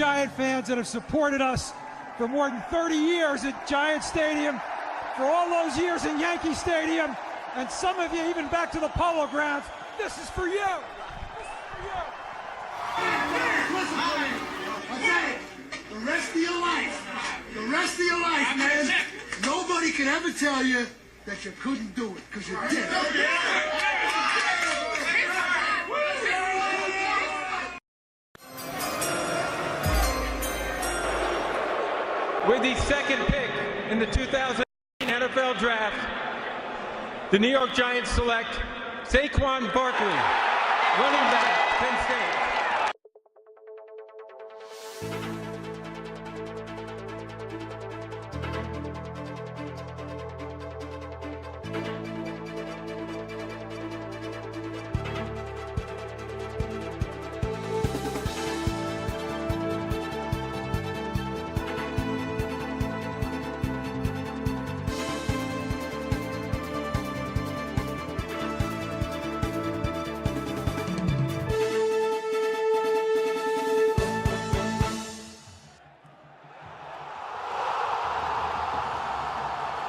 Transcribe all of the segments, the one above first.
Giant fans that have supported us for more than 30 years at Giant Stadium, for all those years in Yankee Stadium, and some of you even back to the Polo Grounds. This is for you. This is for you. The rest of your life, man, nobody could ever tell you that you couldn't do it, because you did. With the second pick in the 2018 NFL Draft, the New York Giants select Saquon Barkley, running back, Penn State.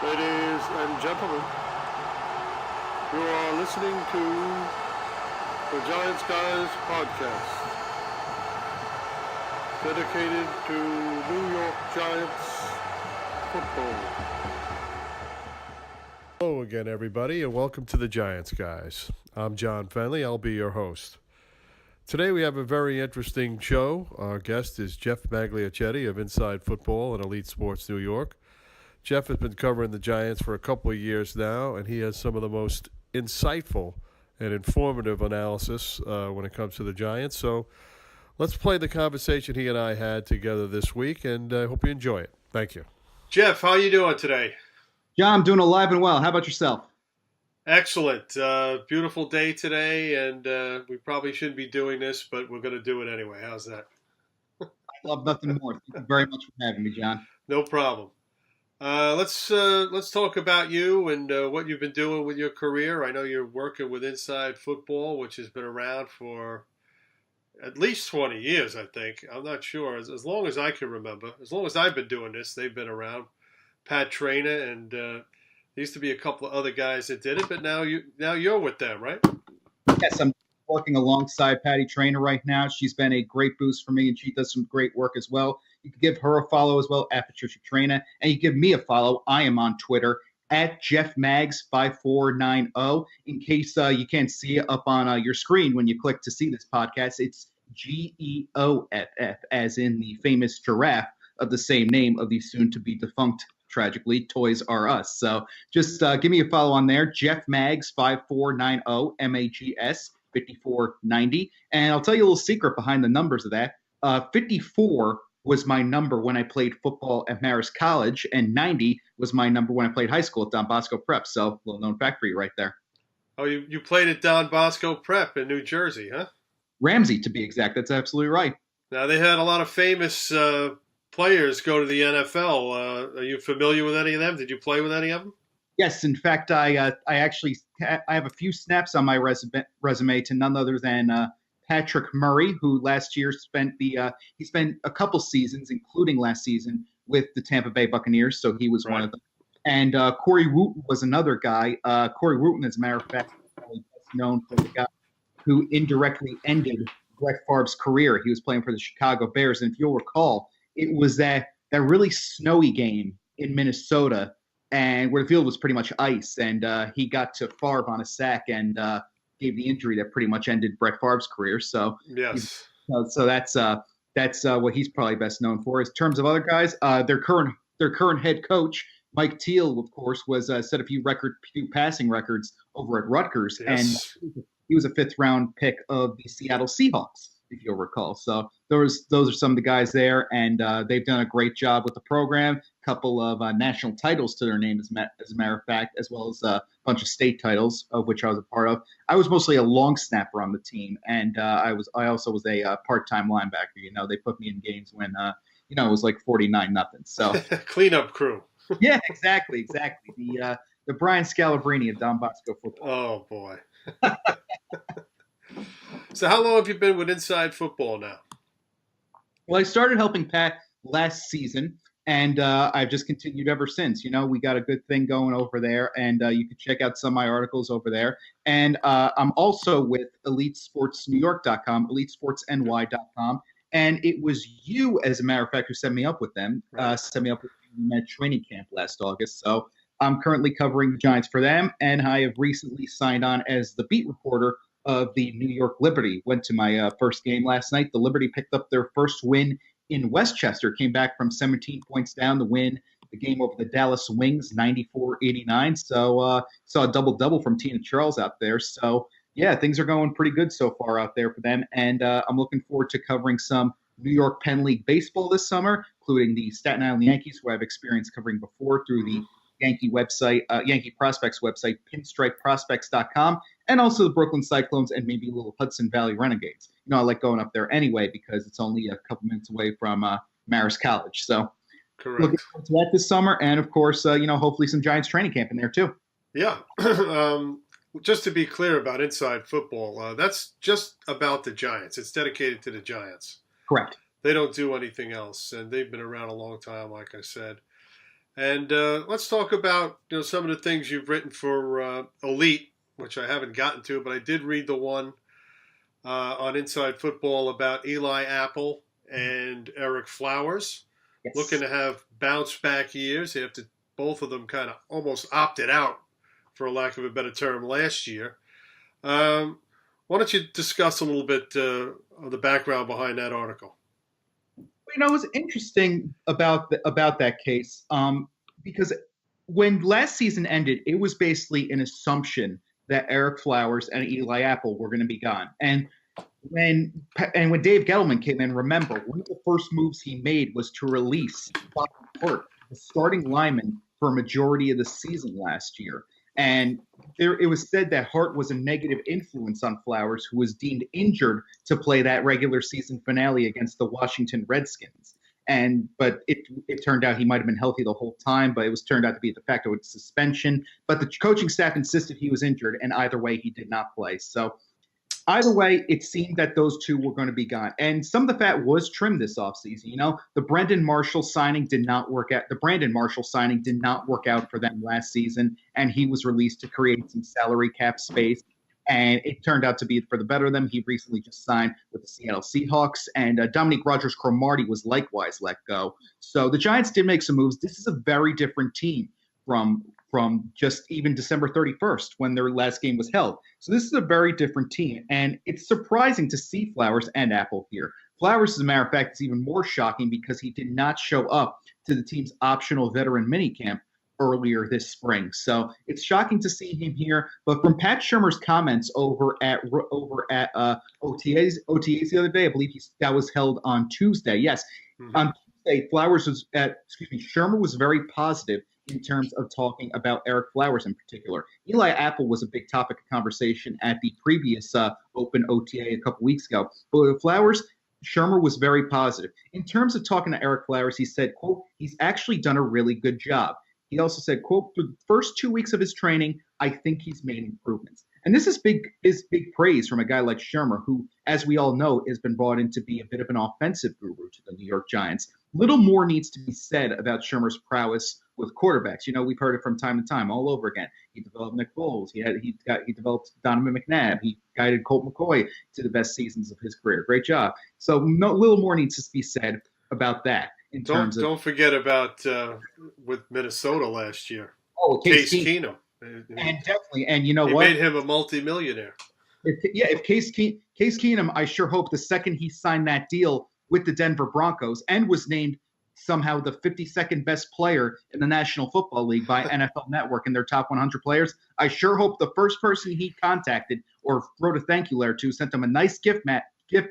Ladies and gentlemen, you are listening to the Giants Guys podcast, dedicated to New York Giants football. Hello again, everybody, and welcome to the Giants Guys. I'm John Fennelly. I'll be your host. Today we have a very interesting show. Our guest is Geoff Magliocchetti of Inside Football and Elite Sports New York. Geoff has been covering the Giants for a couple of years now, and he has some of the most insightful and informative analysis when it comes to the Giants. So let's play the conversation he and I had together this week, and I hope you enjoy it. Thank you. Geoff, how are you doing today? John, I'm doing alive and well. How about yourself? Excellent. Beautiful day today, and we probably shouldn't be doing this, but we're going to do it anyway. How's that? I love nothing more. Thank you very much for having me, John. No problem. Let's talk about you and what you've been doing with your career. I know you're working with Inside Football, which has been around for at least 20 years, I think. I'm not sure. As long as I can remember. As long as I've been doing this, they've been around. Pat Trainer, and there used to be a couple of other guys that did it, but now you're with them, right? Yes, I'm working alongside Patty Trainer right now. She's been a great boost for me, and she does some great work as well. You can give her a follow as well, at Patricia Trainer, and you give me a follow. I am on Twitter at JeffMags5490. In case you can't see it up on your screen when you click to see this podcast, it's GEOFF, as in the famous giraffe of the same name of the soon-to-be defunct, tragically, Toys R Us. So just give me a follow on there, JeffMags5490, MAGS 5490. And I'll tell you a little secret behind the numbers of that. 54 was my number when I played football at Marist College, and 90 was my number when I played high school at Don Bosco Prep. So, little known fact for you right there. Oh, you played at Don Bosco Prep in New Jersey, huh? Ramsey, to be exact. That's absolutely right. Now, they had a lot of famous players go to the NFL. Are you familiar with any of them? Did you play with any of them? Yes, in fact, I actually have a few snaps on my resume to none other than Patrick Murray, who last year spent he spent a couple seasons, including last season, with the Tampa Bay Buccaneers. So he was one of them. And Corey Wooten was another guy. Corey Wooten, as a matter of fact, is probably best known for the guy who indirectly ended Brett Favre's career. He was playing for the Chicago Bears, and if you'll recall, it was that really snowy game in Minnesota, and where the field was pretty much ice, and he got to Favre on a sack and gave the injury that pretty much ended Brett Favre's career. So yes, so that's what he's probably best known for. In terms of other guys, their current head coach Mike Teal, of course, was set a few passing records over at Rutgers, yes. and he was a 5th round pick of the Seattle Seahawks, if you'll recall. So those are some of the guys there, and they've done a great job with the program. A couple of national titles to their name, as a matter of fact, as well as a bunch of state titles, of which I was a part of. I was mostly a long snapper on the team, and I also was a part-time linebacker. You know, they put me in games when it was like 49-0. So cleanup crew. Yeah, exactly. The Brian Scalabrine of Don Bosco football. Oh boy. So how long have you been with Inside Football now? Well, I started helping Pat last season, and I've just continued ever since. We got a good thing going over there, and you can check out some of my articles over there. And I'm also with EliteSportsNewYork.com, EliteSportsNY.com, and it was you, as a matter of fact, who set me up with them. Set me up with them at training camp last August. So I'm currently covering the Giants for them, and I have recently signed on as the beat reporter of the New York Liberty. Went to my first game last night. The Liberty picked up their first win in Westchester, came back from 17 points down to win the game over the Dallas Wings, 94-89. So saw a double-double from Tina Charles out there. So, yeah, things are going pretty good so far out there for them. And I'm looking forward to covering some New York Penn League baseball this summer, including the Staten Island Yankees, who I've experienced covering before through the Yankee Prospects website, pinstripeprospects.com, and also the Brooklyn Cyclones and maybe a little Hudson Valley Renegades. I like going up there anyway because it's only a couple minutes away from Marist College. So looking forward to that this summer. And, of course, hopefully some Giants training camp in there too. Yeah. Just to be clear about Inside Football, that's just about the Giants. It's dedicated to the Giants. Correct. They don't do anything else, and they've been around a long time, like I said. And let's talk about some of the things you've written for Elite, which I haven't gotten to, but I did read the one on Inside Football about Eli Apple and Eric Flowers, looking to have bounce-back years after both of them kind of almost opted out, for lack of a better term, last year. Why don't you discuss a little bit of the background behind that article? It was interesting about that case because when last season ended, it was basically an assumption that Eric Flowers and Eli Apple were going to be gone. And when Dave Gettleman came in, remember, one of the first moves he made was to release Bob Hurt, the starting lineman, for a majority of the season last year. And it was said that Hart was a negative influence on Flowers, who was deemed injured to play that regular season finale against the Washington Redskins. But it turned out he might have been healthy the whole time, but it was turned out to be a de facto suspension. But the coaching staff insisted he was injured, and either way, he did not play. So either way, it seemed that those two were going to be gone. And some of the fat was trimmed this offseason. The Brandon Marshall signing did not work out. The Brandon Marshall signing did not work out for them last season, and he was released to create some salary cap space. And it turned out to be for the better of them. He recently just signed with the Seattle Seahawks, and Dominique Rodgers-Cromartie was likewise let go. So the Giants did make some moves. This is a very different team from just even December 31st when their last game was held. So this is a very different team, and it's surprising to see Flowers and Apple here. Flowers, as a matter of fact, is even more shocking because he did not show up to the team's optional veteran minicamp earlier this spring. So it's shocking to see him here. But from Pat Shurmur's comments over at OTAs the other day, I believe that was held on Tuesday. Yes, on Tuesday, Shurmur was very positive in terms of talking about Eric Flowers in particular. Eli Apple was a big topic of conversation at the previous open OTA a couple weeks ago. But with Flowers, Shurmur was very positive. In terms of talking to Eric Flowers, he said, quote, he's actually done a really good job. He also said, quote, for the first 2 weeks of his training, I think he's made improvements. And this is big praise from a guy like Shurmur, who, as we all know, has been brought in to be a bit of an offensive guru to the New York Giants. Little more needs to be said about Shurmur's prowess with quarterbacks. We've heard it from time to time all over again. He developed Nick Foles. He developed Donovan McNabb. He guided Colt McCoy to the best seasons of his career. Great job. So little more needs to be said about that. Don't forget about with Minnesota last year. Oh, Case Keenum. And definitely, and you know what? He made him a multimillionaire. If Case Keenum, I sure hope the second he signed that deal with the Denver Broncos and was named somehow the 52nd best player in the National Football League by NFL Network in their top 100 players, I sure hope the first person he contacted or wrote a thank you letter to, sent them a nice gift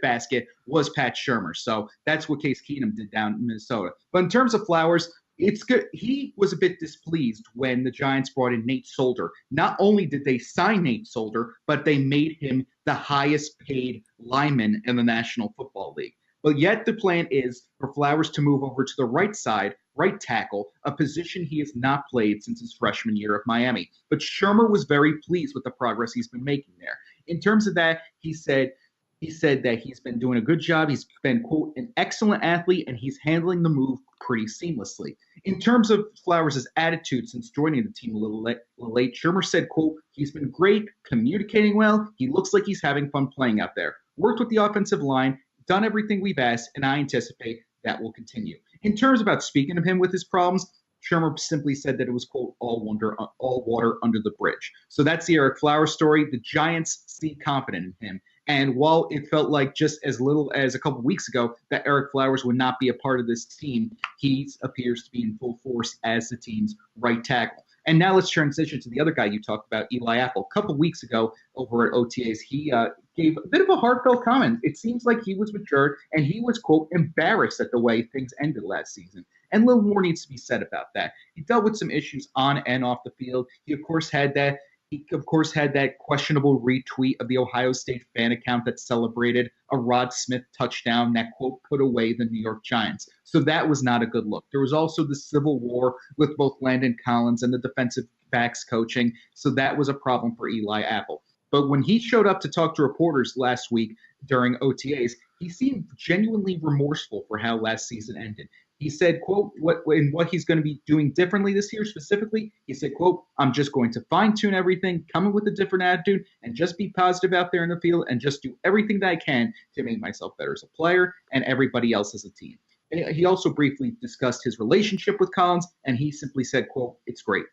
basket, was Pat Shurmur. So that's what Case Keenum did down in Minnesota. But in terms of Flowers, it's good. He was a bit displeased when the Giants brought in Nate Solder. Not only did they sign Nate Solder, but they made him the highest paid lineman in the National Football League. But yet the plan is for Flowers to move over to the right side, right tackle, a position he has not played since his freshman year of Miami. But Shurmur was very pleased with the progress he's been making there. In terms of that, he said, He said that he's been doing a good job. He's been, quote, an excellent athlete, and he's handling the move pretty seamlessly. In terms of Flowers' attitude since joining the team a little late, Shermer said, quote, he's been great, communicating well. He looks like he's having fun playing out there. Worked with the offensive line, done everything we've asked, and I anticipate that will continue. In terms about speaking of him with his problems, Shermer simply said that it was, quote, all water under the bridge. So that's the Ereck Flowers story. The Giants seem confident in him. And while it felt like just as little as a couple weeks ago that Ereck Flowers would not be a part of this team, he appears to be in full force as the team's right tackle. And now let's transition to the other guy you talked about, Eli Apple. A couple weeks ago over at OTAs, he gave a bit of a heartfelt comment. It seems like he was matured and he was, quote, embarrassed at the way things ended last season. And a little more needs to be said about that. He dealt with some issues on and off the field. He, of course, had that questionable retweet of the Ohio State fan account that celebrated a Rod Smith touchdown that, quote, put away the New York Giants. So that was not a good look. There was also the civil war with both Landon Collins and the defensive backs coaching. So that was a problem for Eli Apple. But when he showed up to talk to reporters last week during OTAs, he seemed genuinely remorseful for how last season ended. He said, quote, what he's going to be doing differently this year specifically, he said, quote, I'm just going to fine-tune everything, come in with a different attitude, and just be positive out there in the field and just do everything that I can to make myself better as a player and everybody else as a team. He also briefly discussed his relationship with Collins, and he simply said, quote, it's great.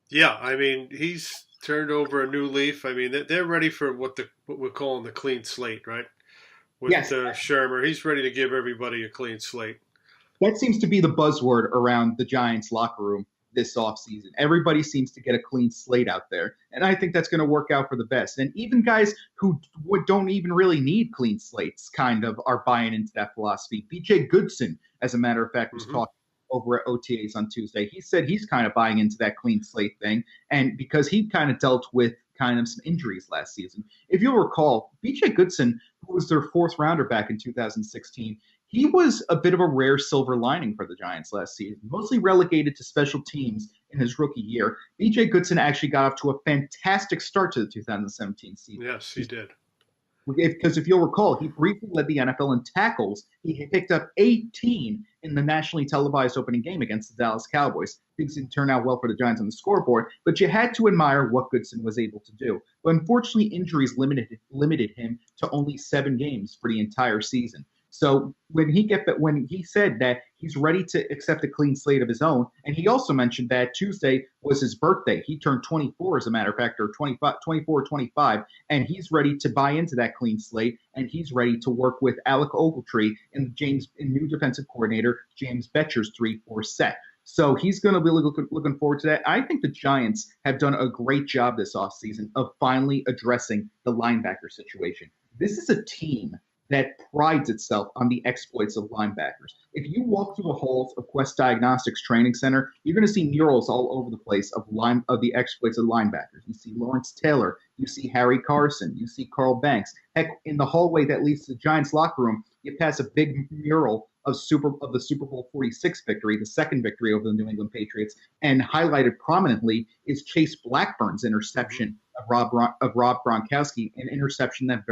Yeah, I mean, he's turned over a new leaf. I mean, they're ready for what we're calling the clean slate, right? With yes. Shermer, he's ready to give everybody a clean slate. That seems to be the buzzword around the Giants locker room this offseason. Everybody seems to get a clean slate out there, and I think that's going to work out for the best. And even guys who don't even really need clean slates kind of are buying into that philosophy. B.J. Goodson, as a matter of fact, was talking over at OTAs on Tuesday. He said he's kind of buying into that clean slate thing, and because he kind of dealt with kind of some injuries last season. If you'll recall, B.J. Goodson, who was their fourth rounder back in 2016, he was a bit of a rare silver lining for the Giants last season, mostly relegated to special teams in his rookie year. B.J. Goodson actually got off to a fantastic start to the 2017 season. Yes, he did. Because if you'll recall, he briefly led the NFL in tackles. He picked up 18 in the nationally televised opening game against the Dallas Cowboys. Things didn't turn out well for the Giants on the scoreboard, but you had to admire what Goodson was able to do. But unfortunately, injuries limited him to only 7 games for the entire season. So when he said that he's ready to accept a clean slate of his own, and he also mentioned that Tuesday was his birthday. He turned 24, as a matter of fact, or 24, 25, and he's ready to buy into that clean slate, and he's ready to work with Alec Ogletree and new defensive coordinator James Betcher's 3-4 set. So he's going to be looking forward to that. I think the Giants have done a great job this offseason of finally addressing the linebacker situation. This is a team that prides itself on the exploits of linebackers. If you walk through the halls of Quest Diagnostics Training Center, you're going to see murals all over the place of the exploits of linebackers. You see Lawrence Taylor, you see Harry Carson, you see Carl Banks. Heck, in the hallway that leads to the Giants locker room, you pass a big mural of the Super Bowl 46 victory, the second victory over the New England Patriots, and highlighted prominently is Chase Blackburn's interception of Rob Gronkowski, an interception that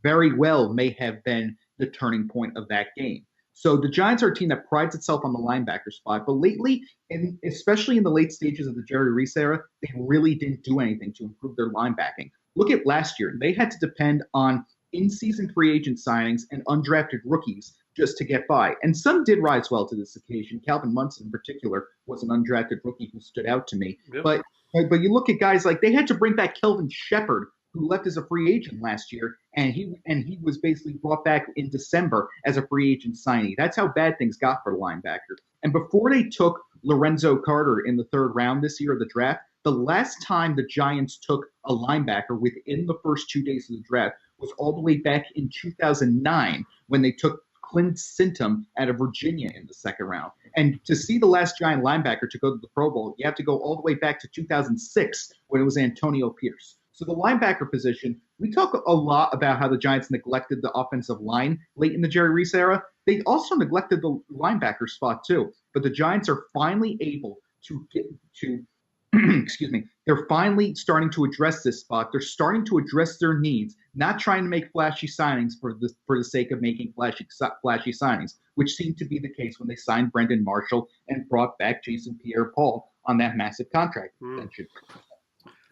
very well may have been the turning point of that game. So the Giants are a team that prides itself on the linebacker spot, but lately, and especially in the late stages of the Jerry Reese era, they really didn't do anything to improve their linebacking. Look at last year. They had to depend on in-season free agent signings and undrafted rookies just to get by. And some did rise well to this occasion. Calvin Munson in particular was an undrafted rookie who stood out to me. Yep. But you look at guys like they had to bring back Kelvin Shepard, who left as a free agent last year, and he was basically brought back in December as a free agent signee. That's how bad things got for the linebacker. And before they took Lorenzo Carter in the 3rd round this year of the draft, the last time the Giants took a linebacker within the first 2 days of the draft was all the way back in 2009 when they took Clint Sintum out of Virginia in the 2nd round. And to see the last Giant linebacker to go to the Pro Bowl, you have to go all the way back to 2006 when it was Antonio Pierce. So the linebacker position, we talk a lot about how the Giants neglected the offensive line late in the Jerry Reese era. They also neglected the linebacker spot too. But the Giants are finally able to excuse me, they're finally starting to address this spot. They're starting to address their needs, not trying to make flashy signings for the sake of making flashy signings, which seemed to be the case when they signed Brendan Marshall and brought back Jason Pierre-Paul on that massive contract extension.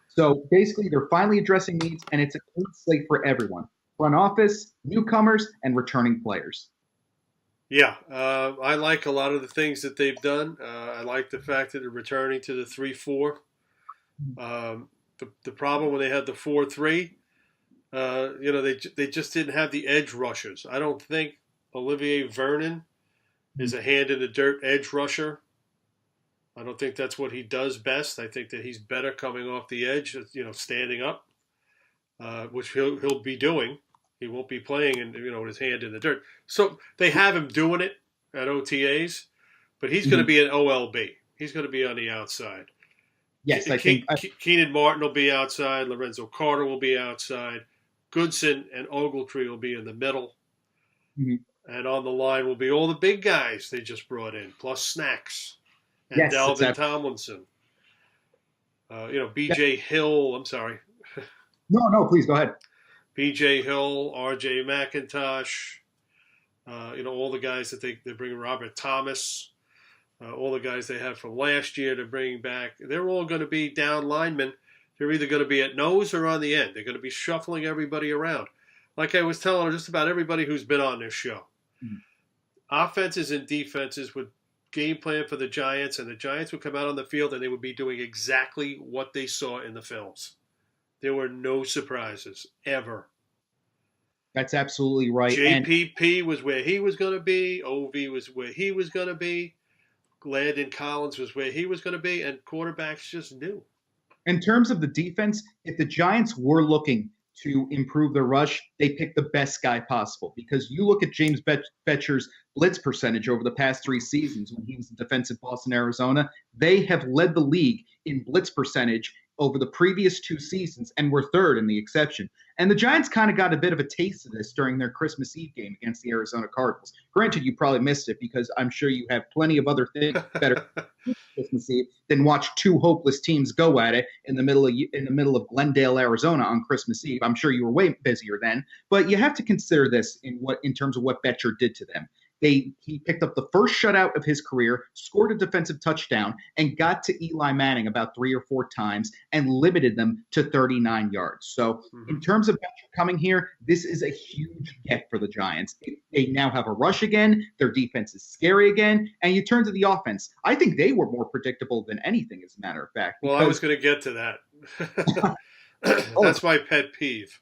So basically, they're finally addressing needs, and it's a clean slate for everyone: front office, newcomers, and returning players. Yeah, I like a lot of the things that they've done. I like the fact that they're returning to the 3-4. The problem when they had the 4-3, they just didn't have the edge rushers. I don't think Olivier Vernon is a hand in the dirt edge rusher. I don't think that's what he does best. I think that he's better coming off the edge, standing up, which he'll be doing. He won't be playing with his hand in the dirt. So they have him doing it at OTAs, but he's going to be an OLB. He's going to be on the outside. Yes, I think Keenan Martin will be outside. Lorenzo Carter will be outside. Goodson and Ogletree will be in the middle. Mm-hmm. And on the line will be all the big guys they just brought in, plus Snacks and Dalvin Tomlinson. B.J. Hill. I'm sorry. No, please go ahead. B.J. Hill, R.J. McIntosh, all the guys that they bring, Robert Thomas, all the guys they had from last year to bring back. They're all going to be down linemen. They're either going to be at nose or on the end. They're going to be shuffling everybody around. Like I was telling just about everybody who's been on this show. Mm-hmm. Offenses and defenses would game plan for the Giants, and the Giants would come out on the field and they would be doing exactly what they saw in the films. There were no surprises, ever. That's absolutely right. JPP was where he was going to be. OV was where he was going to be. Landon Collins was where he was going to be. And quarterbacks just knew. In terms of the defense, if the Giants were looking to improve the rush, they picked the best guy possible. Because you look at James Betcher's blitz percentage over the past 3 seasons when he was the defensive boss in Arizona, they have led the league in blitz percentage over the previous 2 seasons, and were third in the exception. And the Giants kind of got a bit of a taste of this during their Christmas Eve game against the Arizona Cardinals. Granted, you probably missed it because I'm sure you have plenty of other things better Christmas Eve than watch 2 hopeless teams go at it in the middle of Glendale, Arizona on Christmas Eve. I'm sure you were way busier then, but you have to consider this in terms of what Betcher did to them. He picked up the first shutout of his career, scored a defensive touchdown, and got to Eli Manning about 3 or 4 times and limited them to 39 yards. So in terms of Betcher coming here, this is a huge get for the Giants. They now have a rush again. Their defense is scary again. And you turn to the offense. I think they were more predictable than anything, as a matter of fact. Well, I was going to get to that. That's my pet peeve.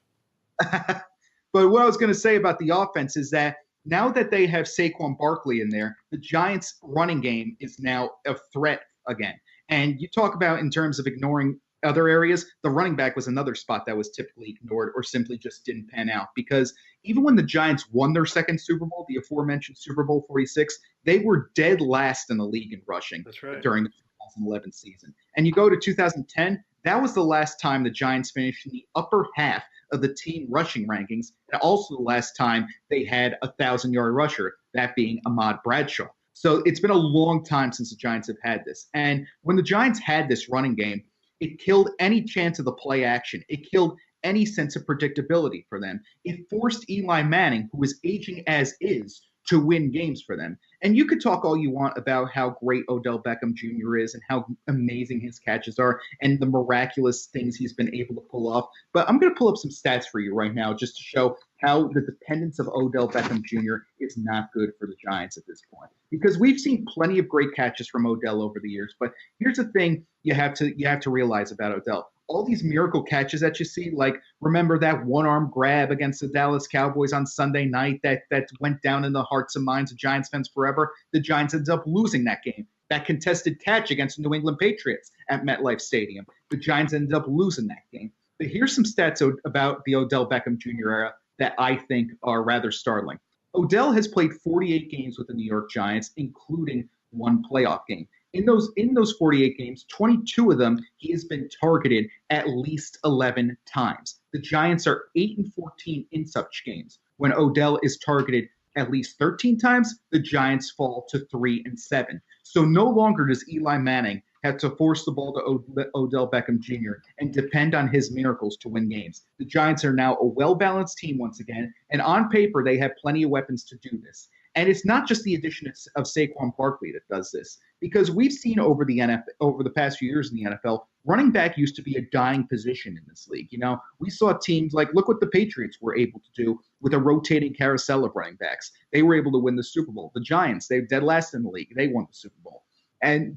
But what I was going to say about the offense is that now that they have Saquon Barkley in there, the Giants' running game is now a threat again. And you talk about in terms of ignoring other areas, the running back was another spot that was typically ignored or simply just didn't pan out. Because even when the Giants won their second Super Bowl, the aforementioned Super Bowl 46, they were dead last in the league in rushing during the 2011 season. And you go to 2010, that was the last time the Giants finished in the upper half of the team rushing rankings, and also the last time they had a 1,000-yard rusher, that being Ahmad Bradshaw. So it's been a long time since the Giants have had this. And when the Giants had this running game, it killed any chance of the play action. It killed any sense of predictability for them. It forced Eli Manning, who is aging as is, to win games for them. And you could talk all you want about how great Odell Beckham Jr. is and how amazing his catches are and the miraculous things he's been able to pull off. But I'm going to pull up some stats for you right now just to show how the dependence of Odell Beckham Jr. is not good for the Giants at this point. Because we've seen plenty of great catches from Odell over the years. But here's the thing you have to realize about Odell. All these miracle catches that you see, like remember that one-arm grab against the Dallas Cowboys on Sunday night that went down in the hearts and minds of Giants fans forever? The Giants ended up losing that game. That contested catch against the New England Patriots at MetLife Stadium. The Giants ended up losing that game. But here's some stats about the Odell Beckham Jr. era that I think are rather startling. Odell has played 48 games with the New York Giants, including 1 playoff game. In those 48 games, 22 of them he has been targeted at least 11 times. The Giants are 8-14 in such games. When Odell is targeted at least 13 times, the Giants fall to 3-7. So no longer does Eli Manning have to force the ball to Odell Beckham Jr. and depend on his miracles to win games. The Giants are now a well-balanced team once again, and on paper, they have plenty of weapons to do this. And it's not just the addition of Saquon Barkley that does this, because we've seen over the past few years in the NFL, running back used to be a dying position in this league. You know, we saw teams like, look what the Patriots were able to do with a rotating carousel of running backs. They were able to win the Super Bowl. The Giants, they're dead last in the league. They won the Super Bowl.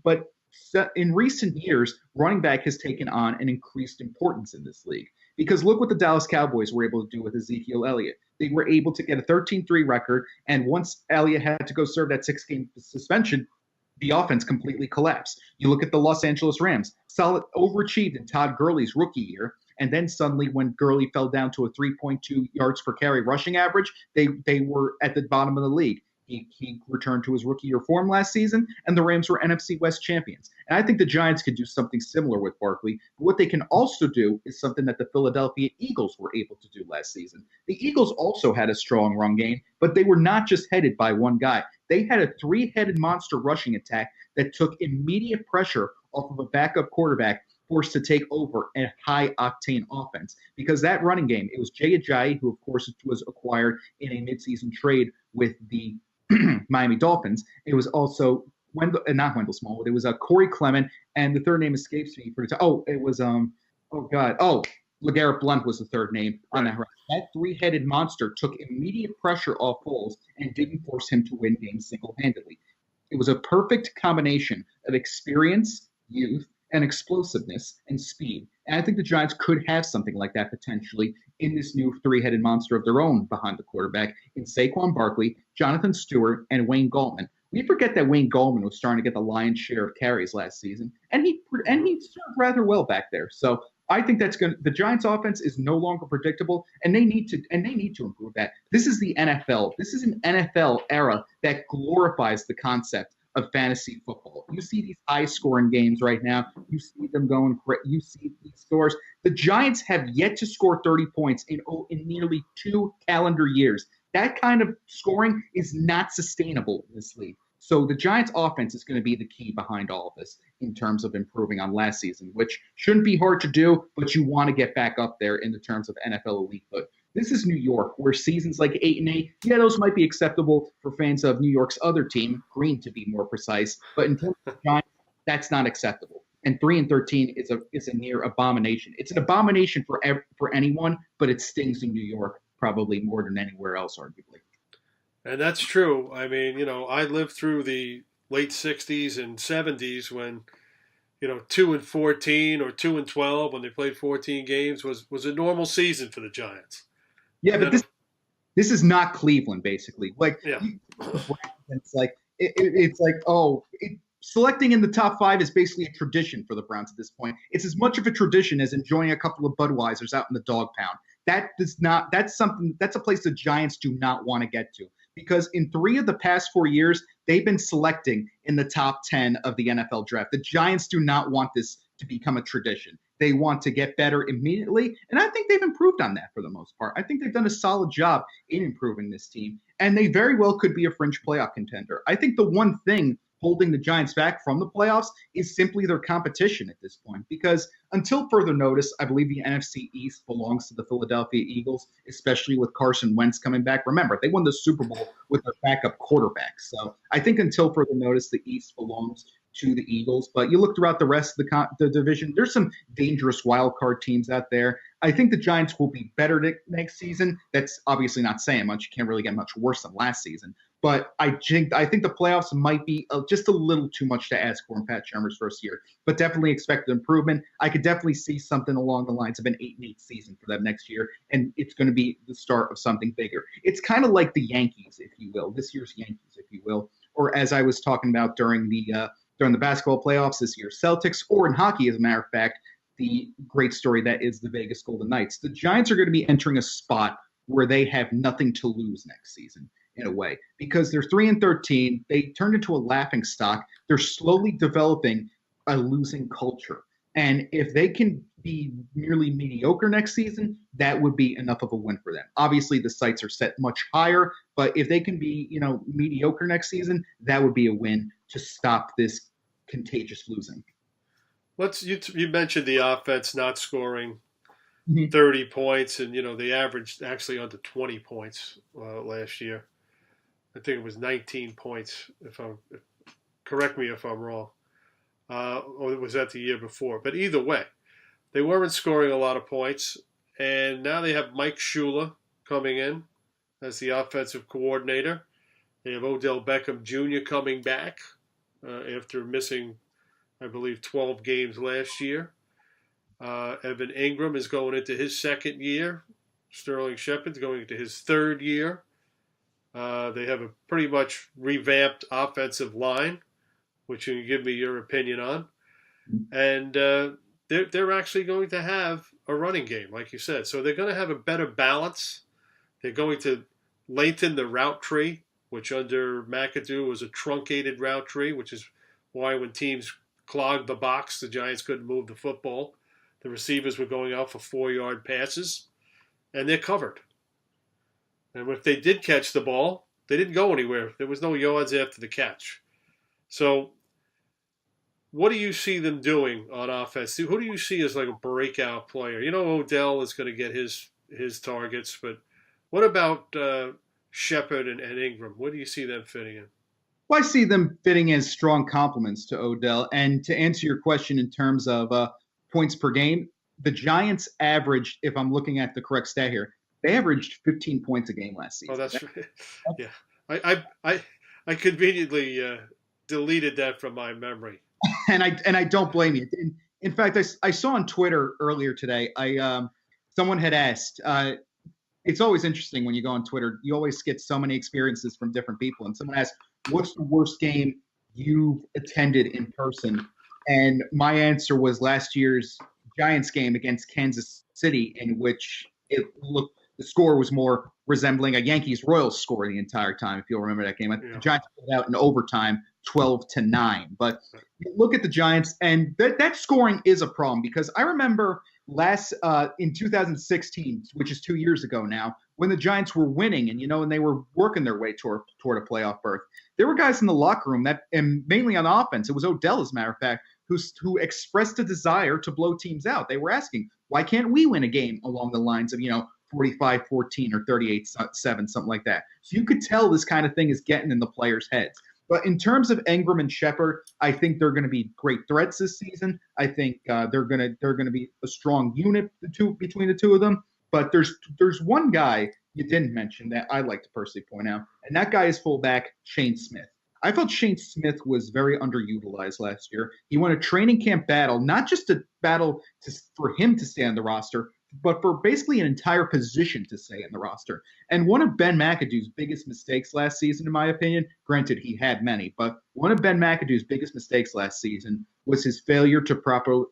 But in recent years, running back has taken on an increased importance in this league. Because look what the Dallas Cowboys were able to do with Ezekiel Elliott. They were able to get a 13-3 record, and once Elliott had to go serve that 6-game suspension, the offense completely collapsed. You look at the Los Angeles Rams, solid overachieved in Todd Gurley's rookie year, and then suddenly when Gurley fell down to a 3.2 yards per carry rushing average, they were at the bottom of the league. He returned to his rookie year form last season, and the Rams were NFC West champions. And I think the Giants could do something similar with Barkley. But what they can also do is something that the Philadelphia Eagles were able to do last season. The Eagles also had a strong run game, but they were not just headed by one guy. They had a three-headed monster rushing attack that took immediate pressure off of a backup quarterback forced to take over a high-octane offense. Because that running game, it was Jay Ajayi, who, of course, was acquired in a midseason trade with the Miami Dolphins. It was also not Wendell Smallwood. It was Corey Clement, and the third name escapes me. LeGarrette Blount was the third name on that run. That three-headed monster took immediate pressure off Foles and didn't force him to win games single-handedly. It was a perfect combination of experience, youth, and explosiveness and speed. And I think the Giants could have something like that potentially in this new three-headed monster of their own behind the quarterback in Saquon Barkley, Jonathan Stewart, and Wayne Gallman. We forget that Wayne Gallman was starting to get the lion's share of carries last season, and he served rather well back there. So I think the Giants' offense is no longer predictable, and they need to improve that. This is the NFL. This is an NFL era that glorifies the concept of fantasy football. You see these high-scoring games right now. You see them going. You see these scores. The Giants have yet to score 30 points in nearly 2 calendar years. That kind of scoring is not sustainable in this league. So the Giants' offense is going to be the key behind all of this in terms of improving on last season, which shouldn't be hard to do, but you want to get back up there in the terms of NFL elitehood. This is New York, where seasons like 8-8, those might be acceptable for fans of New York's other team, Green to be more precise, but in terms of Giants, that's not acceptable. And 3-13 is a near abomination. It's an abomination for anyone, but it stings in New York probably more than anywhere else, arguably. And that's true. I mean, I lived through the late 60s and 70s when, 2-14 or 2-12 when they played 14 games was a normal season for the Giants. Yeah, but this is not Cleveland, basically. Selecting in the top 5 is basically a tradition for the Browns at this point. It's as much of a tradition as enjoying a couple of Budweisers out in the dog pound. That's a place the Giants do not want to get to, because in 3 of the past 4 years, they've been selecting in the top 10 of the NFL draft. The Giants do not want this to become a tradition. They want to get better immediately, and I think they've improved on that for the most part. I think they've done a solid job in improving this team, and they very well could be a fringe playoff contender. I think the one thing holding the Giants back from the playoffs is simply their competition at this point, because until further notice, I believe the NFC East belongs to the Philadelphia Eagles, especially with Carson Wentz coming back. Remember, they won the Super Bowl with their backup quarterback. So I think until further notice, the East belongs to the Eagles. But you look throughout the rest of the division, there's some dangerous wild card teams out there. I think the Giants will be better next season. That's obviously not saying much. You can't really get much worse than last season. But I think the playoffs might be just a little too much to ask for in Pat Shurmur's first year. But definitely expect an improvement. I could definitely see something along the lines of an 8-8 season for them next year, and it's going to be the start of something bigger. It's kind of like the Yankees, if you will, this year's Yankees, if you will, or as I was talking about during the basketball playoffs this year, Celtics, or in hockey, as a matter of fact, the great story that is the Vegas Golden Knights. The Giants are going to be entering a spot where they have nothing to lose next season, in a way, because they're 3-13. They turned into a laughing stock. They're slowly developing a losing culture. And if they can be merely mediocre next season, that would be enough of a win for them. Obviously, the sights are set much higher, but if they can be, mediocre next season, that would be a win to stop this contagious losing. You mentioned the offense not scoring Mhm. 30 points, and they averaged actually under 20 points last year. I think it was 19 points. Correct me if I'm wrong, or was that the year before? But either way, they weren't scoring a lot of points, and now they have Mike Shula coming in as the offensive coordinator. They have Odell Beckham Jr. coming back after missing, I believe, 12 games last year. Evan Ingram is going into his second year. Sterling Shepard's going into his third year. They have a pretty much revamped offensive line, which you can give me your opinion on. And they're actually going to have a running game, like you said. So they're going to have a better balance. They're going to lengthen the route tree, which under McAdoo was a truncated route tree, which is why when teams clogged the box, the Giants couldn't move the football. The receivers were going out for 4-yard passes, and they're covered. And if they did catch the ball, they didn't go anywhere. There was no yards after the catch. So what do you see them doing on offense? Who do you see as like a breakout player? Odell is going to get his targets, but what about Shepard and Ingram? Where do you see them fitting in? Well, I see them fitting as strong complements to Odell. And to answer your question in terms of points per game, the Giants averaged, if I'm looking at the correct stat here, they averaged 15 points a game last season. Oh, that's right. Yeah. I conveniently deleted that from my memory. And I don't blame you. In fact, I saw on Twitter earlier today, someone had asked, it's always interesting when you go on Twitter, you always get so many experiences from different people. And someone asked, what's the worst game you've attended in person? And my answer was last year's Giants game against Kansas City, in which the score was more resembling a Yankees-Royals score the entire time, if you'll remember that game. The Giants pulled out in overtime 12-9. But you look at the Giants, and that scoring is a problem, because I remember in 2016, which is 2 years ago now, when the Giants were winning and they were working their way toward a playoff berth, there were guys in the locker room and mainly on offense, it was Odell, as a matter of fact, who expressed a desire to blow teams out. They were asking, why can't we win a game along the lines of 45-14 or 38-7, something like that. So you could tell this kind of thing is getting in the players' heads. But in terms of Ingram and Shepard, I think they're going to be great threats this season. I think they're going to be a strong unit between the two of them. But there's one guy you didn't mention that I'd like to personally point out, and that guy is fullback Shane Smith. I felt Shane Smith was very underutilized last year. He won a training camp battle, not just a battle for him to stay on the roster, but for basically an entire position to stay in the roster. And one of Ben McAdoo's biggest mistakes last season, in my opinion, granted he had many, but one of Ben McAdoo's biggest mistakes last season was his failure to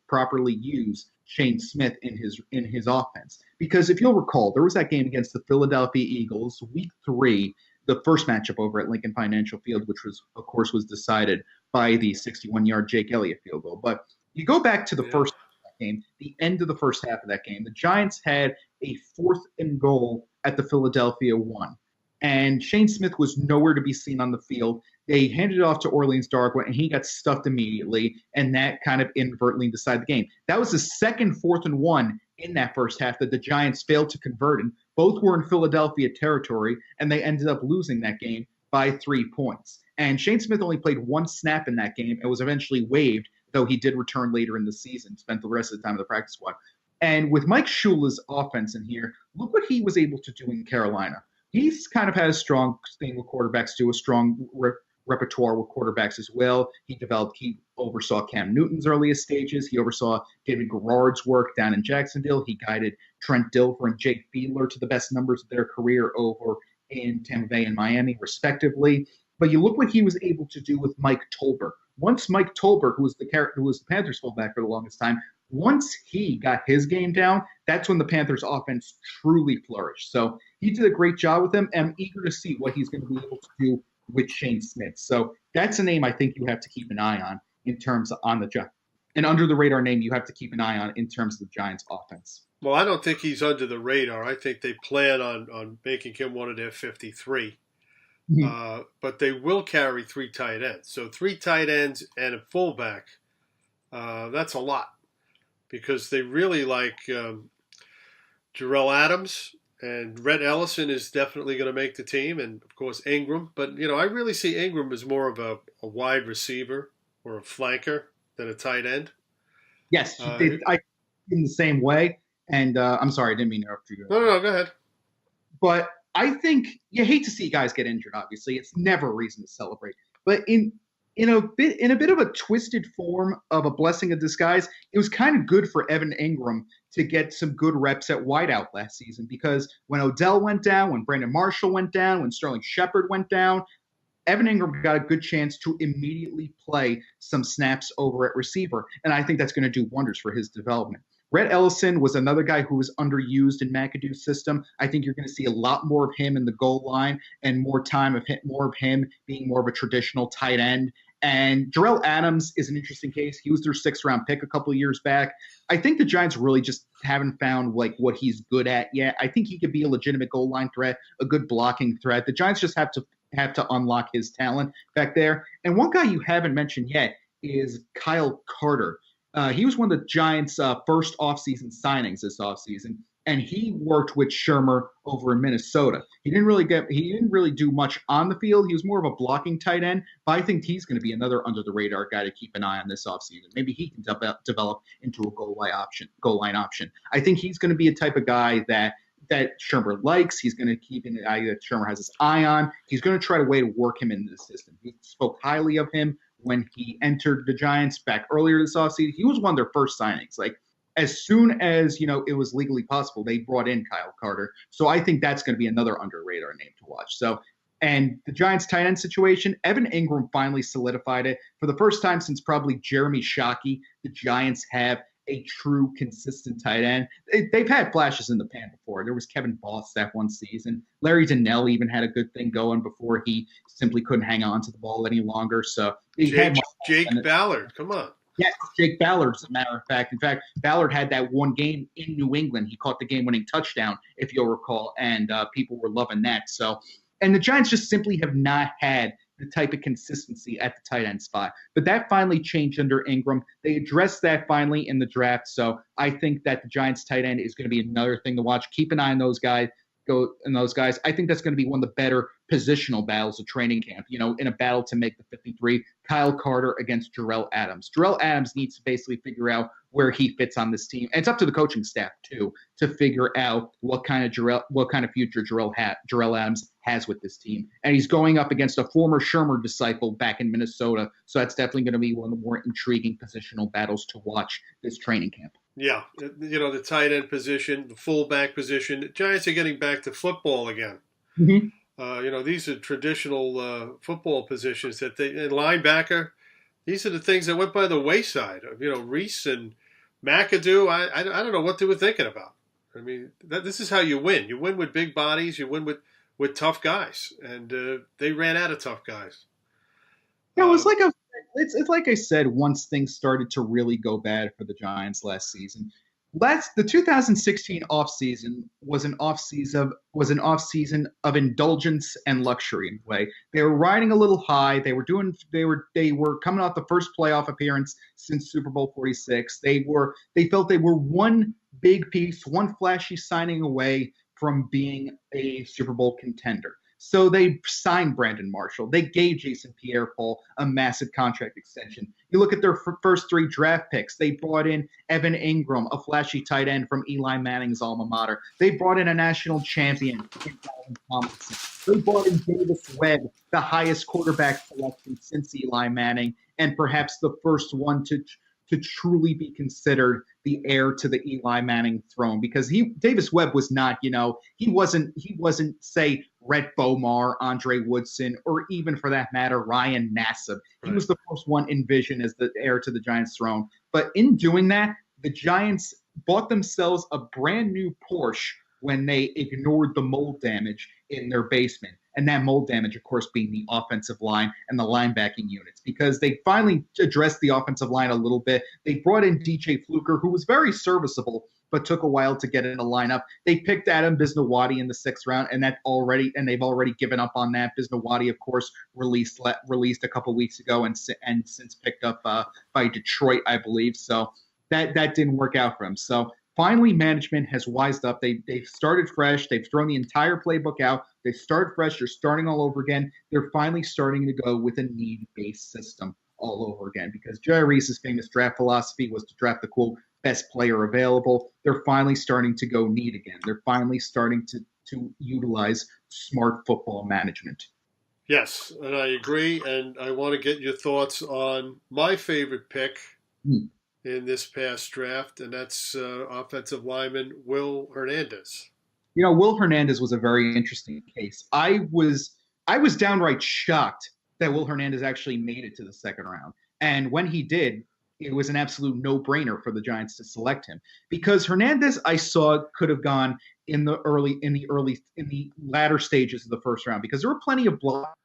properly use Shane Smith in his offense. Because if you'll recall, there was that game against the Philadelphia Eagles, week 3, the first matchup over at Lincoln Financial Field, which was decided by the 61-yard Jake Elliott field goal. But you go back to the first game, the end of the first half of that game, the Giants had a 4th and goal at the Philadelphia 1. And Shane Smith was nowhere to be seen on the field. They handed it off to Orleans Darkwa, and he got stuffed immediately, and that kind of inadvertently decided the game. That was the second 4th and 1 in that first half that the Giants failed to convert, and both were in Philadelphia territory, and they ended up losing that game by 3 points. And Shane Smith only played 1 snap in that game and was eventually waived, though he did return later in the season, spent the rest of the time in the practice squad. And with Mike Shula's offense in here, look what he was able to do in Carolina. He's kind of had a strong thing with quarterbacks too, a strong repertoire with quarterbacks as well. He oversaw Cam Newton's earliest stages. He oversaw David Garrard's work down in Jacksonville. He guided Trent Dilfer and Jake Fiedler to the best numbers of their career over in Tampa Bay and Miami, respectively. But you look what he was able to do with Mike Tolbert. Once Mike Tolbert, who was the Panthers fullback for the longest time, once he got his game down, that's when the Panthers offense truly flourished. So he did a great job with them, and I'm eager to see what he's going to be able to do with Shane Smith. So that's a name I think you have to keep an eye on in terms of on the Giants. An under the radar name you have to keep an eye on in terms of the Giants offense. Well, I don't think he's under the radar. I think they plan on making him one of their 53. But they will carry 3 tight ends. So 3 tight ends and a fullback That's a lot because they really like Jarrell Adams, and Rhett Ellison is definitely going to make the team, and of course Ingram. But I really see Ingram as more of a wide receiver or a flanker than a tight end. Yes, I in the same way. And I'm sorry, I didn't mean to interrupt you. No, go ahead. But I think you hate to see guys get injured. Obviously, it's never a reason to celebrate. But in a bit of a twisted form of a blessing in disguise, it was kind of good for Evan Ingram to get some good reps at wideout last season, because when Odell went down, when Brandon Marshall went down, when Sterling Shepard went down, Evan Ingram got a good chance to immediately play some snaps over at receiver. And I think that's going to do wonders for his development. Rhett Ellison was another guy who was underused in McAdoo's system. I think you're going to see a lot more of him in the goal line and more of him being more of a traditional tight end. And Jarrell Adams is an interesting case. He was their 6th-round pick a couple of years back. I think the Giants really just haven't found what he's good at yet. I think he could be a legitimate goal line threat, a good blocking threat. The Giants just have to unlock his talent back there. And one guy you haven't mentioned yet is Kyle Carter. He was one of the Giants' first offseason signings this offseason, and he worked with Shermer over in Minnesota. He didn't really do much on the field. He was more of a blocking tight end, but I think he's going to be another under the radar guy to keep an eye on this offseason. Maybe he can develop into a goal line option. I think he's going to be a type of guy that Shermer likes. He's going to keep an eye that Shermer has his eye on. He's going to try to way to work him into the system. He spoke highly of him when he entered the Giants back earlier this offseason. He was one of their first signings. Like, as soon as it was legally possible, they brought in Kyle Carter. So I think that's going to be another under radar name to watch. So, and the Giants tight end situation, Evan Ingram finally solidified it for the first time since probably Jeremy Shockey. The Giants have a true consistent tight end. They've had flashes in the pan before. There was Kevin Boss that one season. Larry Donnell even had a good thing going before he simply couldn't hang on to the ball any longer. So Jake Ballard, come on. Yes, Jake Ballard, as a matter of fact. In fact, Ballard had that one game in New England. He caught the game-winning touchdown, if you'll recall, and people were loving that. So, and the Giants just simply have not had the type of consistency at the tight end spot. But that finally changed under Ingram. They addressed that finally in the draft. So I think that the Giants tight end is going to be another thing to watch. Keep an eye on those guys. I think that's going to be one of the better positional battles of training camp. In a battle to make the 53, Kyle Carter against Jarrell Adams. Jarrell Adams needs to basically figure out where he fits on this team. And it's up to the coaching staff too to figure out what kind of future Jarrell Adams has with this team. And he's going up against a former Shermer disciple back in Minnesota. So that's definitely going to be one of the more intriguing positional battles to watch this training camp. Yeah, the tight end position, the fullback position. The Giants are getting back to football again. Mm-hmm. These are traditional football positions and linebacker. These are the things that went by the wayside. Reese and McAdoo. I don't know what they were thinking about. I mean, this is how you win. You win with big bodies. You win with tough guys, and they ran out of tough guys. Yeah, it's like I said, once things started to really go bad for the Giants last season. The 2016 offseason was an offseason of indulgence and luxury in a way. They were riding a little high. They were coming off the first playoff appearance since Super Bowl 46. They felt they were one big piece, one flashy signing away from being a Super Bowl contender. So they signed Brandon Marshall. They gave Jason Pierre-Paul a massive contract extension. You look at their first 3 draft picks. They brought in Evan Ingram, a flashy tight end from Eli Manning's alma mater. They brought in a national champion, Calvin Tomlinson. They brought in Davis Webb, the highest quarterback selection since Eli Manning, and perhaps the first one to truly be considered the heir to the Eli Manning throne, because Davis Webb was not, he wasn't say Rhett Bomar, Andre Woodson, or even for that matter, Ryan Nassib. He was the first one envisioned as the heir to the Giants throne. But in doing that, the Giants bought themselves a brand new Porsche when they ignored the mold damage in their basement. And that mold damage, of course, being the offensive line and the linebacking units, because they finally addressed the offensive line a little bit. They brought in DJ Fluker, who was very serviceable but took a while to get in the lineup. They picked Adam Bisnawadi in the 6th round, and they've already given up on that. Bisnawadi, of course, released a couple weeks ago, and since picked up by Detroit, I believe. So that didn't work out for him. So finally, management has wised up. They've started fresh. They've thrown the entire playbook out. They started fresh. They're starting all over again. They're finally starting to go with a need-based system all over again, because Jerry Reese's famous draft philosophy was to draft the, quote, best player available. They're finally starting to go need again. They're finally starting to utilize smart football management. Yes, and I agree. And I want to get your thoughts on my favorite pick in this past draft, and that's offensive lineman Will Hernandez. Will Hernandez was a very interesting case. I was downright shocked that Will Hernandez actually made it to the 2nd round. And when he did, it was an absolute no-brainer for the Giants to select him, because Hernandez, I saw, could have gone in the latter stages of the 1st round, because there were plenty of blocks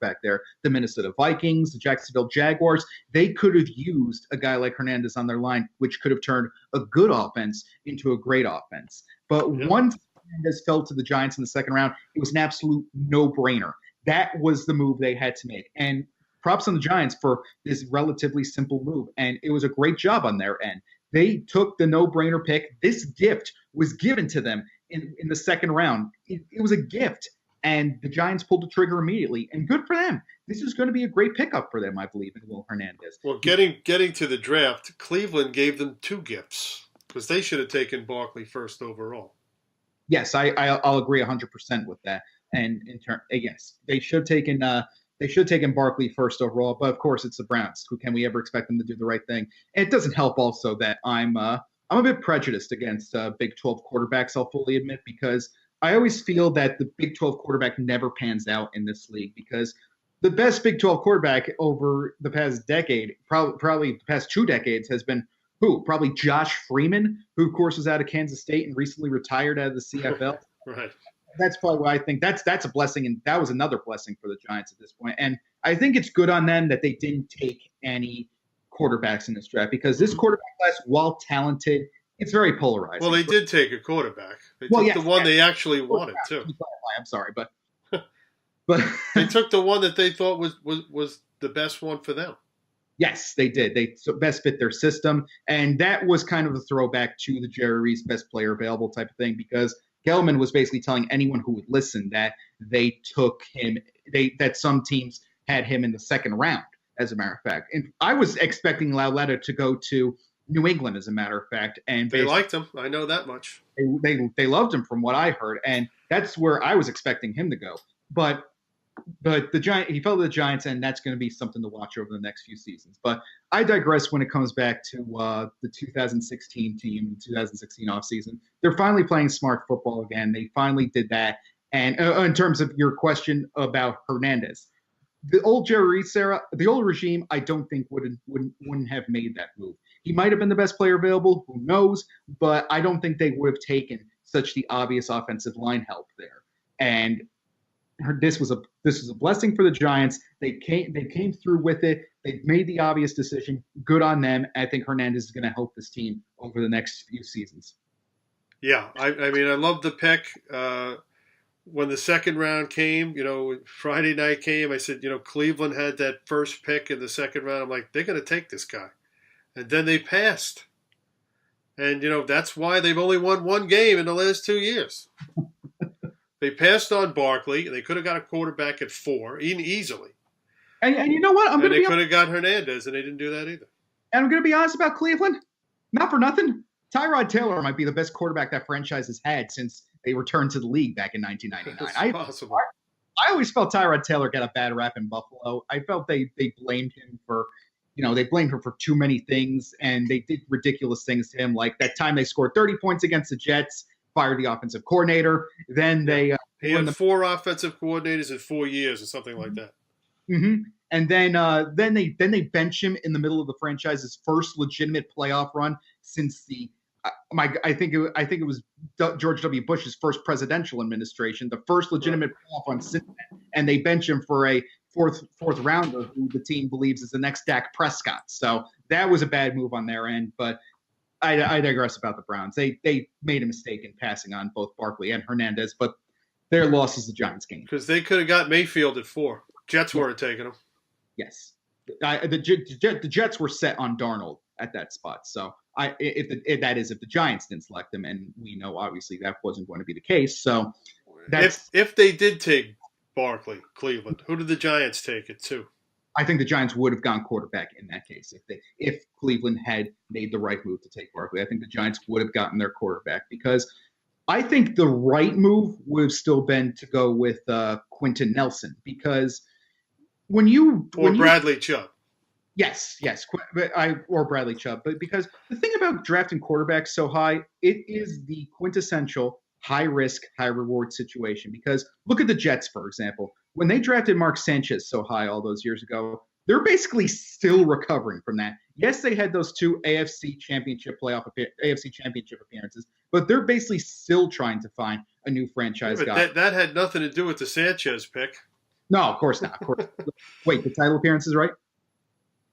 back there. The Minnesota Vikings, the Jacksonville Jaguars, they could have used a guy like Hernandez on their line, which could have turned a good offense into a great offense. But once Hernandez fell to the Giants in the 2nd round, it was an absolute no-brainer. That was the move they had to make. And props on the Giants for this relatively simple move. And it was a great job on their end. They took the no-brainer pick. This gift was given to them in the 2nd round. It was a gift. And the Giants pulled the trigger immediately. And good for them. This is going to be a great pickup for them, I believe, in Will Hernandez. Well, getting to the draft, Cleveland gave them 2 gifts, because they should have taken Barkley first overall. Yes, I'll agree 100% with that. And yes, they should have taken Barkley first overall, but of course it's the Browns. Who can we ever expect them to do the right thing? And it doesn't help also that I'm a bit prejudiced against Big 12 quarterbacks, I'll fully admit, because I always feel that the Big 12 quarterback never pans out in this league, because the best Big 12 quarterback over the past decade, probably the past 2 decades, has been who? Probably Josh Freeman, who of course was out of Kansas State and recently retired out of the CFL. Right. That's probably why I think that's a blessing, and that was another blessing for the Giants at this point. And I think it's good on them that they didn't take any quarterbacks in this draft, because this quarterback class, while talented, it's very polarizing. Well, they did take a quarterback. They took the one they actually wanted too. I'm sorry, but they took the one that they thought was the best one for them. Yes, they did. They best fit their system, and that was kind of a throwback to the Jerry Reese best player available type of thing, because Gelman was basically telling anyone who would listen that they took him, that some teams had him in the 2nd round, as a matter of fact. And I was expecting Lauletta to go to New England, as a matter of fact. And they liked him. I know that much. They loved him from what I heard, and that's where I was expecting him to go. But he fell to the Giants, and that's going to be something to watch over the next few seasons. But I digress when it comes back to the 2016 team, 2016 offseason. They're finally playing smart football again. They finally did that. And in terms of your question about Hernandez, the old Jerry Reese era, the old regime, I don't think wouldn't have made that move. He might have been the best player available, who knows? But I don't think they would have taken such the obvious offensive line help there. And this was a blessing for the Giants. They came through with it. They made the obvious decision. Good on them. I think Hernandez is going to help this team over the next few seasons. Yeah, I mean, I love the pick. When the 2nd round came, Friday night came, I said, Cleveland had that first pick in the 2nd round. I'm like, they're going to take this guy. And then they passed. And, that's why they've only won 1 game in the last 2 years. They passed on Barkley. They could have got a quarterback at 4, easily. And you know what? They could have got Hernandez, and they didn't do that either. And I'm going to be honest about Cleveland. Not for nothing. Tyrod Taylor might be the best quarterback that franchise has had since they returned to the league back in 1999. That's possible. I always felt Tyrod Taylor got a bad rap in Buffalo. I felt they blamed him for too many things, and they did ridiculous things to him, like that time they scored 30 points against the Jets, fired the offensive coordinator. Then they he had 4 offensive coordinators in 4 years or something like that. Mm-hmm. And then they bench him in the middle of the franchise's first legitimate playoff run since I think it was George W. Bush's first presidential administration, the first legitimate playoff run since then, and they bench him for a fourth rounder who the team believes is the next Dak Prescott. So that was a bad move on their end, but I digress about the Browns. They made a mistake in passing on both Barkley and Hernandez, but their loss is the Giants' game. Because they could have got Mayfield at 4. Jets weren't taking him. Yes, the Jets were set on Darnold at that spot. So if the Giants didn't select him, and we know obviously that wasn't going to be the case. So if they did take Barkley, Cleveland, who did the Giants take it to? I think the Giants would have gone quarterback in that case if Cleveland had made the right move to take Barkley. I think the Giants would have gotten their quarterback because I think the right move would have still been to go with Quentin Nelson because Bradley Chubb. Yes, or Bradley Chubb, but because the thing about drafting quarterbacks so high, it is the quintessential high risk, high reward situation. Because look at the Jets, for example. When they drafted Mark Sanchez so high all those years ago, they're basically still recovering from that. Yes, they had those 2 AFC championship appearances, but they're basically still trying to find a new franchise guy. That had nothing to do with the Sanchez pick. No, of course not. Of course. Wait, the title appearances, right?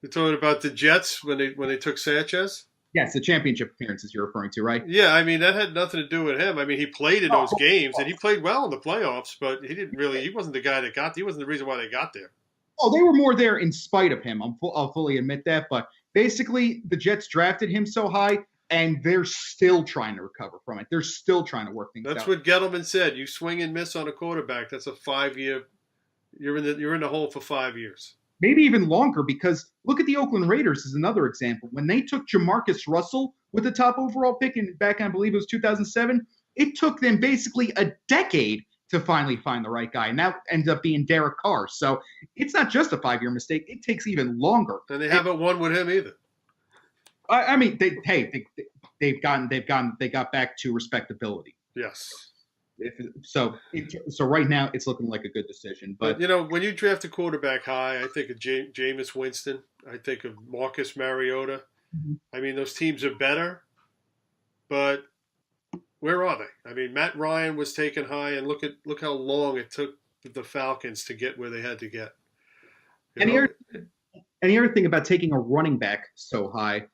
You're talking about the Jets when they took Sanchez? Yes, the championship appearances you're referring to, right? Yeah, I mean, that had nothing to do with him. I mean, he played in those games, and he played well in the playoffs, but he wasn't the guy he wasn't the reason why they got there. Oh, they were more there in spite of him. I'll fully admit that. But basically, the Jets drafted him so high, and they're still trying to recover from it. They're still trying to work things out. That's what Gettleman said. You swing and miss on a quarterback. That's a 5-year. You're in the hole for 5 years. Maybe even longer, because look at the Oakland Raiders as another example. When they took Jamarcus Russell with the top overall pick back in, I believe it was 2007, it took them basically a decade to finally find the right guy. And that ended up being Derek Carr. So it's not just a 5-year mistake. It takes even longer. And they haven't won with him either. I mean, they got back to respectability. Yes. So right now it's looking like a good decision. But when you draft a quarterback high, I think of Jameis Winston. I think of Marcus Mariota. Mm-hmm. I mean, those teams are better, but where are they? I mean, Matt Ryan was taken high, and look how long it took the Falcons to get where they had to get. And the other thing about taking a running back so high,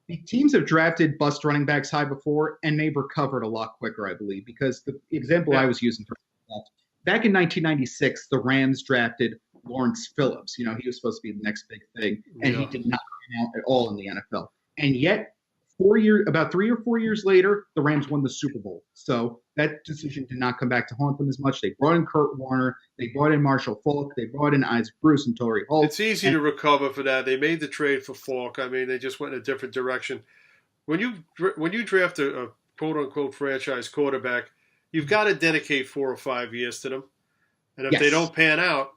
the teams have drafted bust running backs high before, and they've recovered a lot quicker, I believe, because the example I was using for that, back in 1996, the Rams drafted Lawrence Phillips. He was supposed to be the next big thing, and he did not come out at all in the NFL. And yet, about 3 or 4 years later, the Rams won the Super Bowl. So that decision did not come back to haunt them as much. They brought in Kurt Warner. They brought in Marshall Faulk. They brought in Isaac Bruce and Torrey Holt. It's easy to recover for that. They made the trade for Faulk. I mean, they just went in a different direction. When you draft a quote-unquote franchise quarterback, you've got to dedicate 4 or 5 years to them. And if they don't pan out,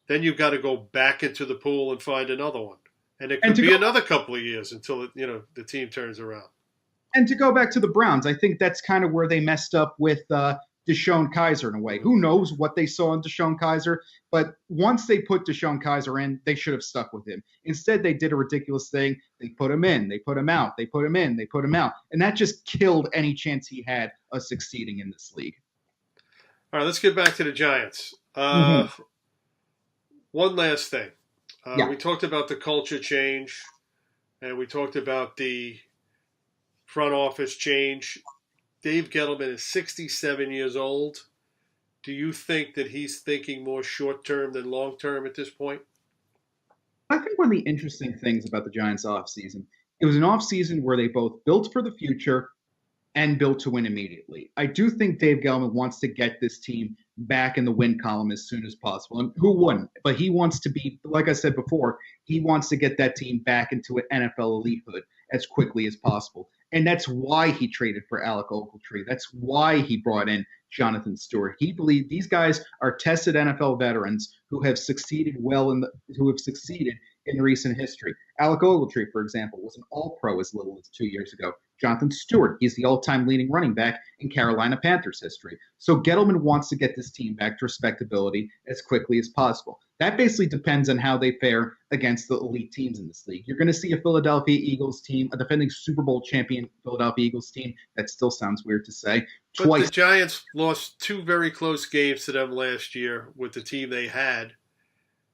then you've got to go back into the pool and find another one. And it could be another couple of years until the team turns around. And to go back to the Browns, I think that's kind of where they messed up with DeShone Kizer in a way. Who knows what they saw in DeShone Kizer, but once they put DeShone Kizer in, they should have stuck with him. Instead, they did a ridiculous thing. They put him in, they put him out, they put him in, they put him out. And that just killed any chance he had of succeeding in this league. All right, let's get back to the Giants. One last thing. We talked about the culture change, and we talked about the front office change. Dave Gettleman is 67 years old. Do you think that he's thinking more short-term than long-term at this point? I think one of the interesting things about the Giants offseason, it was an offseason where they both built for the future and built to win immediately. I do think Dave Gettleman wants to get this team back in the win column as soon as possible. And who wouldn't? But he wants to be, like I said before, he wants to get that team back into an NFL elitehood as quickly as possible. And that's why he traded for Alec Ogletree. That's why he brought in Jonathan Stewart. He believed these guys are tested NFL veterans who have succeeded in recent history. Alec Ogletree, for example, was an All-Pro as little as 2 years ago. Jonathan Stewart, he's the all-time leading running back in Carolina Panthers history. So Gettleman wants to get this team back to respectability as quickly as possible. That basically depends on how they fare against the elite teams in this league. You're going to see a Philadelphia Eagles team, a defending Super Bowl champion Philadelphia Eagles team. That still sounds weird to say. But the Giants lost 2 very close games to them last year with the team they had.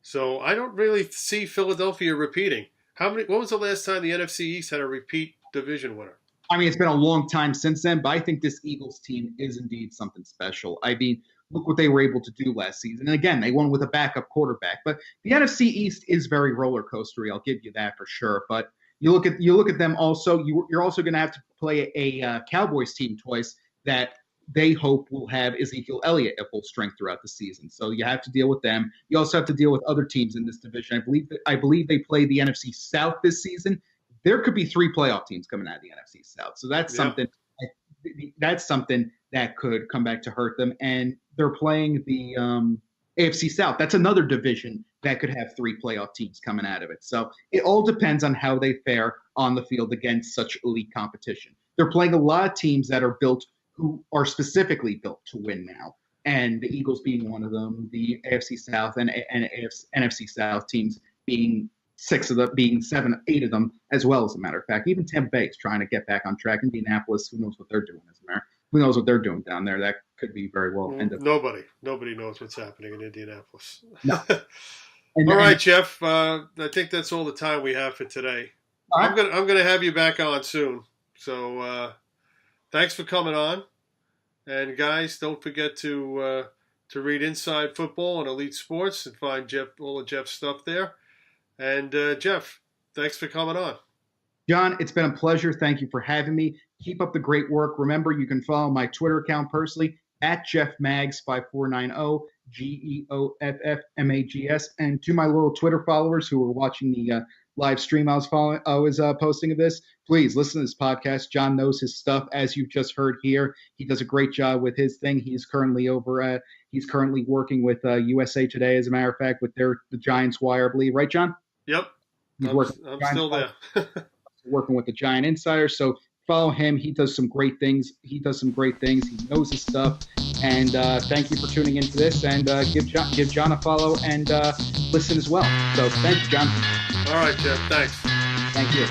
So I don't really see Philadelphia repeating. What was the last time the NFC East had a repeat division winner. I mean, it's been a long time since then, but I think this Eagles team is indeed something special. I mean, look what they were able to do last season. And again, they won with a backup quarterback. But the NFC East is very roller coastery. I'll give you that for sure. But you look at them also. You're also going to have to play a Cowboys team twice that they hope will have Ezekiel Elliott at full strength throughout the season. So you have to deal with them. You also have to deal with other teams in this division. I believe they play the NFC South this season. There could be 3 playoff teams coming out of the NFC South. So that's something. That's something that could come back to hurt them. And they're playing the AFC South. That's another division that could have 3 playoff teams coming out of it. So it all depends on how they fare on the field against such elite competition. They're playing a lot of teams that are built, who are specifically built to win now. And the Eagles being one of them, the AFC South and NFC South teams being 8 of them, as well, as a matter of fact. Even Tampa Bay is trying to get back on track. Indianapolis, who knows what they're doing who knows what they're doing down there? That could be very well end up. Nobody knows what's happening in Indianapolis. No. All right, Jeff. I think that's all the time we have for today. Right. I'm gonna have you back on soon. So thanks for coming on. And guys, don't forget to read Inside Football and Elite Sports and find all of Jeff's stuff there. And Jeff, thanks for coming on. John, it's been a pleasure. Thank you for having me. Keep up the great work. Remember, you can follow my Twitter account personally at JeffMags5490, GeoffMags. And to my little Twitter followers who are watching the live stream I was posting of this, please listen to this podcast. John knows his stuff, as you've just heard here. He does a great job with his thing. He's currently working with USA Today, as a matter of fact, with the Giants Wire, I believe. Right, John? Yep. I'm still there. Working with the Giant Insider. So follow him. He does some great things. He knows his stuff. And thank you for tuning into this. And give John a follow and listen as well. So thank you, John. All right, Jeff. Thanks. Thank you.